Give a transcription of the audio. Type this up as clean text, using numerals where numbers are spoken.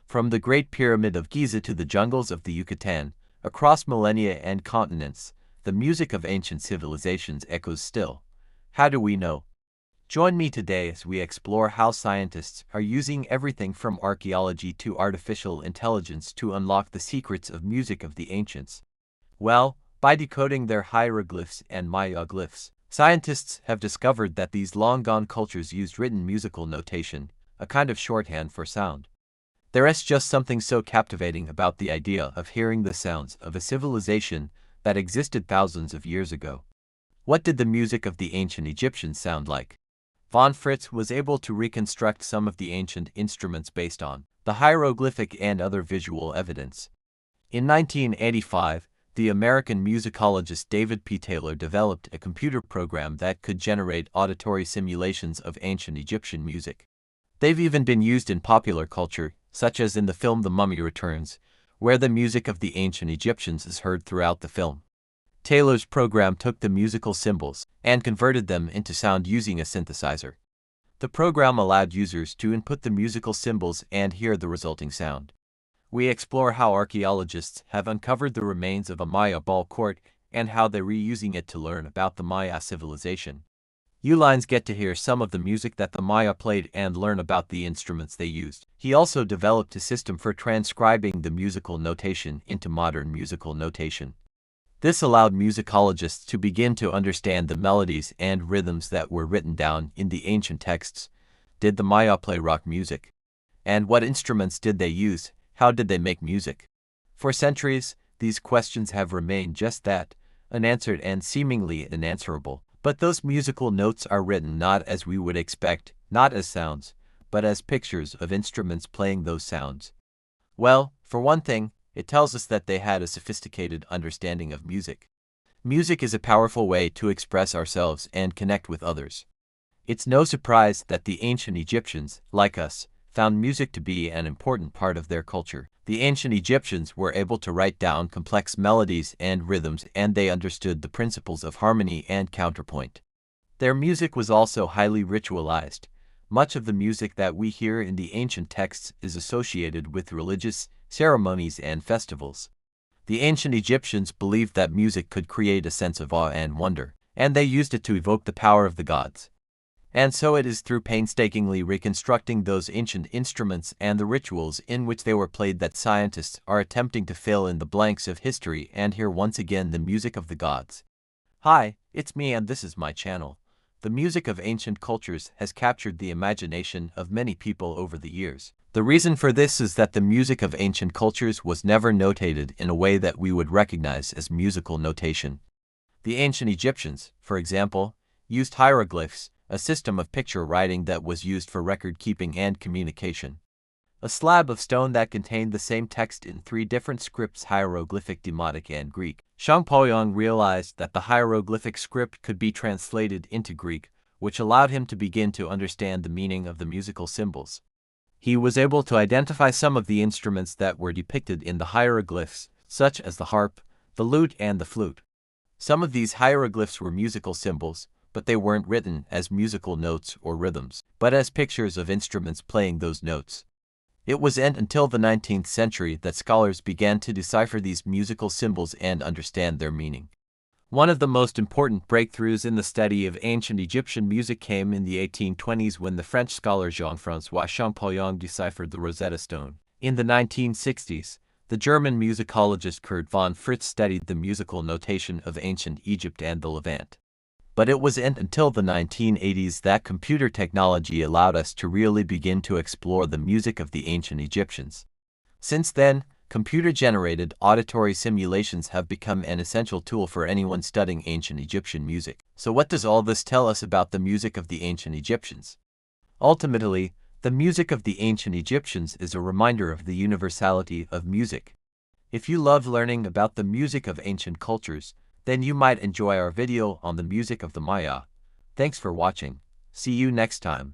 From the Great Pyramid of Giza to the jungles of the Yucatan, across millennia and continents, the music of ancient civilizations echoes still. How do we know? Join me today as we explore how scientists are using everything from archaeology to artificial intelligence to unlock the secrets of music of the ancients. Well, by decoding their hieroglyphs and Maya glyphs, scientists have discovered that these long-gone cultures used written musical notation, a kind of shorthand for sound. There is just something so captivating about the idea of hearing the sounds of a civilization that existed thousands of years ago. What did the music of the ancient Egyptians sound like? Von Fritz was able to reconstruct some of the ancient instruments based on the hieroglyphic and other visual evidence. In 1985, the American musicologist David P. Taylor developed a computer program that could generate auditory simulations of ancient Egyptian music. They've even been used in popular culture, such as in the film The Mummy Returns, where the music of the ancient Egyptians is heard throughout the film. Taylor's program took the musical symbols and converted them into sound using a synthesizer. The program allowed users to input the musical symbols and hear the resulting sound. We explore how archaeologists have uncovered the remains of a Maya ball court and how they're reusing it to learn about the Maya civilization. Uhlines get to hear some of the music that the Maya played and learn about the instruments they used. He also developed a system for transcribing the musical notation into modern musical notation. This allowed musicologists to begin to understand the melodies and rhythms that were written down in the ancient texts. Did the Maya play rock music? And what instruments did they use? How did they make music? For centuries, these questions have remained just that, unanswered and seemingly unanswerable. But those musical notes are written not as we would expect, not as sounds, but as pictures of instruments playing those sounds. Well, for one thing, it tells us that they had a sophisticated understanding of music. Music is a powerful way to express ourselves and connect with others. It's no surprise that the ancient Egyptians, like us, found music to be an important part of their culture. The ancient Egyptians were able to write down complex melodies and rhythms, and they understood the principles of harmony and counterpoint. Their music was also highly ritualized. Much of the music that we hear in the ancient texts is associated with religious ceremonies and festivals. The ancient Egyptians believed that music could create a sense of awe and wonder, and they used it to evoke the power of the gods. And so it is through painstakingly reconstructing those ancient instruments and the rituals in which they were played that scientists are attempting to fill in the blanks of history and hear once again the music of the gods. Hi, it's me and this is my channel. The music of ancient cultures has captured the imagination of many people over the years. The reason for this is that the music of ancient cultures was never notated in a way that we would recognize as musical notation. The ancient Egyptians, for example, used hieroglyphs, a system of picture writing that was used for record-keeping and communication. A slab of stone that contained the same text in three different scripts: hieroglyphic, Demotic, and Greek. Champollion realized that the hieroglyphic script could be translated into Greek, which allowed him to begin to understand the meaning of the musical symbols. He was able to identify some of the instruments that were depicted in the hieroglyphs, such as the harp, the lute, and the flute. Some of these hieroglyphs were musical symbols, but they weren't written as musical notes or rhythms, but as pictures of instruments playing those notes. It wasn't until the 19th century that scholars began to decipher these musical symbols and understand their meaning. One of the most important breakthroughs in the study of ancient Egyptian music came in the 1820s when the French scholar Jean-François Champollion deciphered the Rosetta Stone. In the 1960s, the German musicologist Kurt von Fritz studied the musical notation of ancient Egypt and the Levant. But it wasn't until the 1980s that computer technology allowed us to really begin to explore the music of the ancient Egyptians. Since then, computer-generated auditory simulations have become an essential tool for anyone studying ancient Egyptian music. So what does all this tell us about the music of the ancient Egyptians? Ultimately, the music of the ancient Egyptians is a reminder of the universality of music. If you love learning about the music of ancient cultures, then you might enjoy our video on the music of the Maya. Thanks for watching. See you next time.